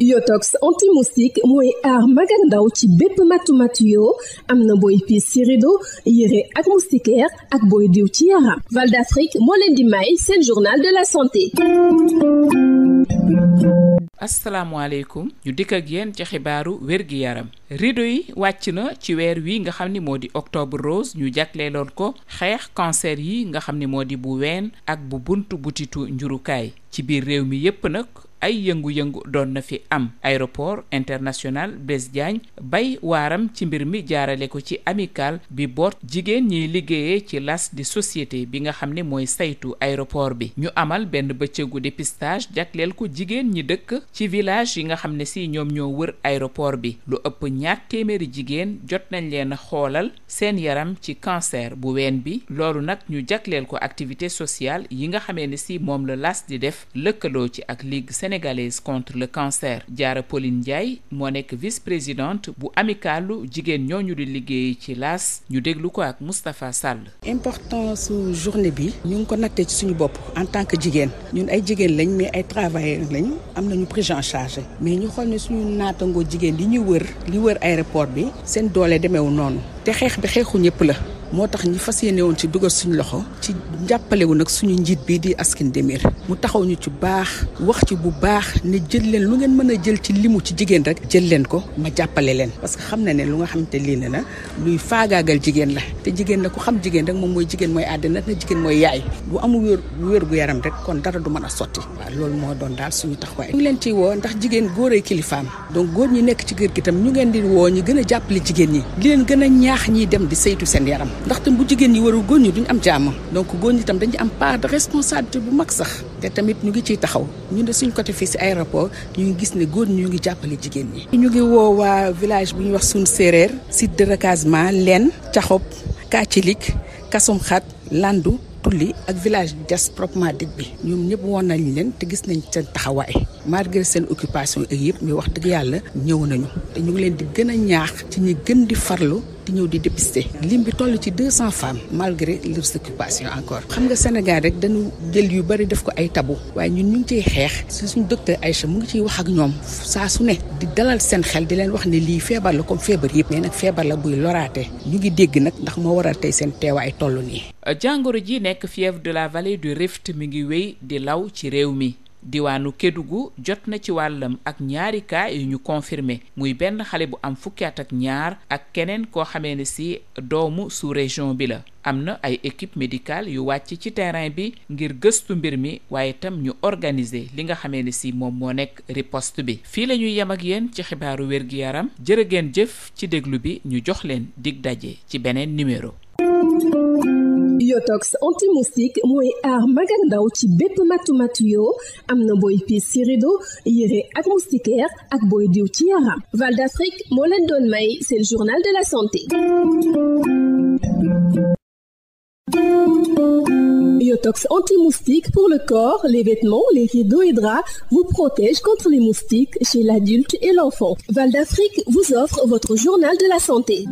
Yotox anti-moustique mooy aar mag ak ndaw ci bépp matu-matu yoo am na booy piis ci rido yére ak moustiquaire ak booy diw ci yaram. Val d'Afrique moo leen di may seen journal de la santé. asalaamaaleykum ñu dikk ak yéen ci xibaaru wérgi yaram rido yi wàcc na ci weer wi nga xam ni moo di octobre rose ñu jagleeloon ko xeex cancer yi nga xam ni moo di bu ween ak bu buntu butitu njurukaay ci biir réew mi yépp nag ay yëngu-yëngu doon na fi am. aéroport international Blaise Diagne bay waaram ci mbir mi jaarale ko ci amical bi boot jigéen ñiy liggéeyee ci las di société bi nga xam ne mooy saytu aéroport bi ñu amal benn bëccëgu dépistage jagleel ko jigéen ñi dëkk ci village yi nga xam ne si ñoom ñoo wër aéroport bi lu ëpp 200 jigéen jot nañ leen a xoolal seen yaram ci cancer bu ween bi loolu nag ñu jagleel ko activité sociale yi nga xamee ne si moom la las di def lëkkaloo ci ak ligue sénégalaise contre le cancer. Diarra Pauline Ndiaye moo nekk vice-présidente bu amicalu jigéen ñooñu di liggéey ci las ñu déglu ko ak Moustapha Sall. importance su journée bi ñu ngi ko nattee ci suñu bopp en tant que jigéen ñun ay jigéen lañ mais ay travailleurs lañ am nañu prise en charge mais ñu xool ne suñu naatangoo jigéen li wër aéroport bi seen doole demeewu noonu te xeex bi xeexu ñëpp la. moo tax ñi fas yéene woon ci dugal suñu loxo ci jàppalewu nag suñu njiit bii di Askin Demir mu taxaw ñu ci baax wax ci bu baax ne jël leen lu ngeen mën a jël ci limu ci jigéen rek jël leen ko ma jàppale leen parce que xam na ne lu nga xamante lii ne na luy faagaagal jigéen la te jigéen la ku xam jigéen rek moom mooy jigéen mooy àddina na jigéen mooy yaay bu amul wér gu yaram rek kon dara du mën a sotti waaw loolu moo doon daal suñu taxawaay ñu ngi leen ciy woo ndax jigéen góoree kilifaam donc góor ñi nekk ci kër gi tam ñu ngeen di woo ñu gën a jàppale jigéen ñi di leen gën a ñaax ñiy dem di saytu seen yaram ndaxte bu jigéen ñi warul góor ñi duñ am jàmm donc góor ñi tam dañu am part de responsabilité bu mag sax te tamit ñu ngi ciy taxaw ñu ne suñ côté fii si aéroport ñu ngi gis ne góor ñi ñu ngi jàppale jigéen ñi. ñu ngi woo waa village bu ñuy wax suñu séeréer site de recasement Leen Caxob Kàccilik Kasum Xat Landu Tulli ak village bi des proprement dit bi ñoom ñëpp woon nañ leen te gis nañ seen taxawaay malgré seen occupation ak yëpp mais wax dëgg yàlla ñëw nañu te ñu ngi leen di gën a ñaax ci ñi gën di farlu di ñëw di dépister lim bi toll ci 200 femmes malgré leurs occupations encore. xam nga Sénégal rek dañu jël yu bari def ko ay tabou waaye ñun ñu ngi ciy xeex si suñu docteur Aïcha mu ngi ciy wax ak ñoom saa su ne di dalal seen xel di leen wax ne lii feebar la comme feebar yëpp mais nag feebar la buy loraate ñu ngi dégg nag ndax moo waral tey seen teewaay toll nii. jàngoro ji nekk fièvre de la vallée du Rift mi ngi wéy di law ci réew mi. diwaanu Kédougou jot na ci wàllam ak ñaari cas yu ñu confirmé muy benn xale bu am fukki at ak ñaar ak keneen koo xamee ne si doomu sous-région bi la am na ay équipe médicale yu wàcc ci terrain bi ngir gëstu mbir mi waaye tam ñu organiser li nga xamee ne si moom moo nekk riposte bi fii la ñuy yem ak yéen ci xibaaru wér-gi-yaram jërë ngeen jëf ci déglu bi ñu jox leen dig daje ci beneen numéro. Yotox anti-moustique mooy aar mag ak ndaw ci bépp matu-matu yoo am na booy piis ci rido yére ak moustiquaire ak booy diw ci yaram. Val d'Afrique moo leen doon may seen journal de la santé. Yotox anti-moustique pour le corps, les vêtements, les rideaux et draps vous protège contre les moustiques chez l'adulte et l'enfant. Val d'Afrique vous offre votre journal de la santé.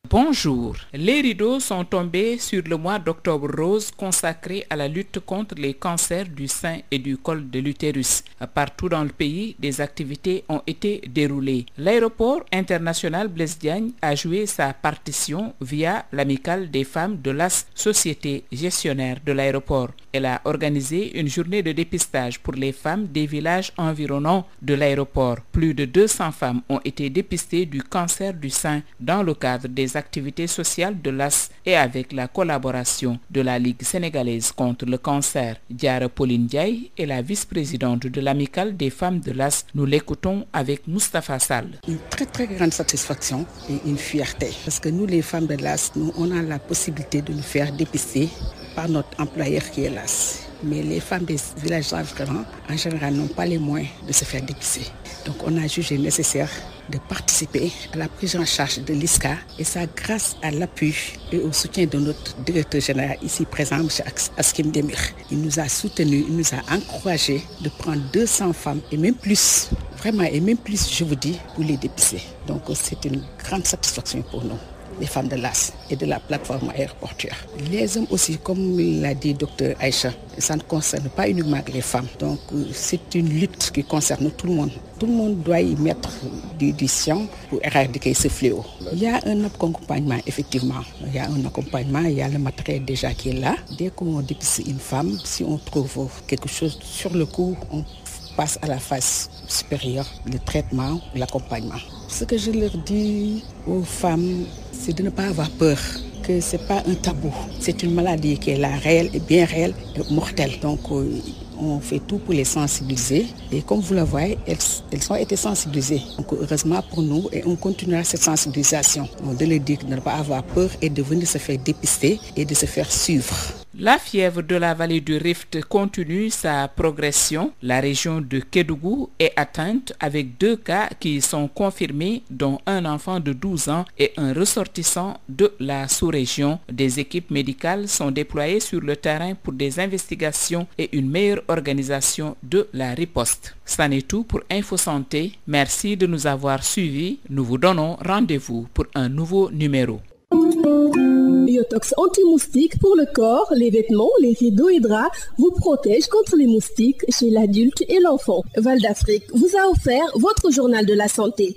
Bonjour. Les rideaux sont tombés sur le mois d'octobre rose consacré à la lutte contre les cancers du sein et du col de l'utérus. Partout dans le pays, des activités ont été déroulées. L'aéroport international Blaise Diagne a joué sa partition via l'amicale des femmes de la société gestionnaire de l'aéroport. Elle a organisé une journée de dépistage pour les femmes des villages environnants de l'aéroport. Plus de 200 femmes ont été dépistées du cancer du sein dans le cadre des activités sociales de l'AS et avec la collaboration de la Ligue sénégalaise contre le cancer. Diarra Pauline Ndiaye est la vice-présidente de l'amicale des femmes de l'AS. Nous l'écoutons avec Moustapha Sall. Une très très grande satisfaction et une fierté parce que nous les femmes de l'AS, nous on a la possibilité de nous faire dépister par notre employeur qui est l'AS. Mais les femmes des villages environnants, en général, n'ont pas les moyens de se faire dépister. Donc on a jugé nécessaire de participer à la prise en charge de l'ISCA et ça grâce à l'appui et au soutien de notre directeur général ici présent, M. Askin Demir. Il nous a soutenus, il nous a encouragés de prendre 200 femmes et même plus, vraiment et même plus je vous dis, pour les dépister. Donc c'est une grande satisfaction pour nous. les femmes de l'AS et de la plateforme aéroportuaire. Les hommes aussi, comme l'a dit Dr Aïcha, ça ne concerne pas uniquement les femmes. Donc c'est une lutte qui concerne tout le monde. Tout le monde doit y mettre du sien pour éradiquer ce fléau. Il y a un accompagnement, effectivement. Il y a un accompagnement, il y a le matériel déjà qui est là. Dès qu'on dépiste une femme, si on trouve quelque chose sur le coup, on passe à la phase supérieure, le traitement, l'accompagnement. Ce que je leur dis aux femmes, c'est de ne pas avoir peur, que ce n'est pas un tabou. C'est une maladie qui est là, réelle et bien réelle et mortelle. Donc, on fait tout pour les sensibiliser. Et comme vous le voyez, elles ont été sensibilisées. Donc, heureusement pour nous, et on continuera cette sensibilisation. Donc, de leur dire de ne pas avoir peur et de venir se faire dépister et de se faire suivre. La fièvre de la vallée du Rift continue sa progression. La région de Kédougou est atteinte avec 2 cas qui sont confirmés, dont un enfant de 12 ans et un ressortissant de la sous-région. Des équipes médicales sont déployées sur le terrain pour des investigations et une meilleure organisation de la riposte. Ça n'est tout pour Info Santé. Merci de nous avoir suivis. Nous vous donnons rendez-vous pour un nouveau numéro. Biotox anti-moustique pour le corps, les vêtements, les rideaux et draps vous protège contre les moustiques chez l'adulte et l'enfant. Val d'Afrique vous a offert votre journal de la santé.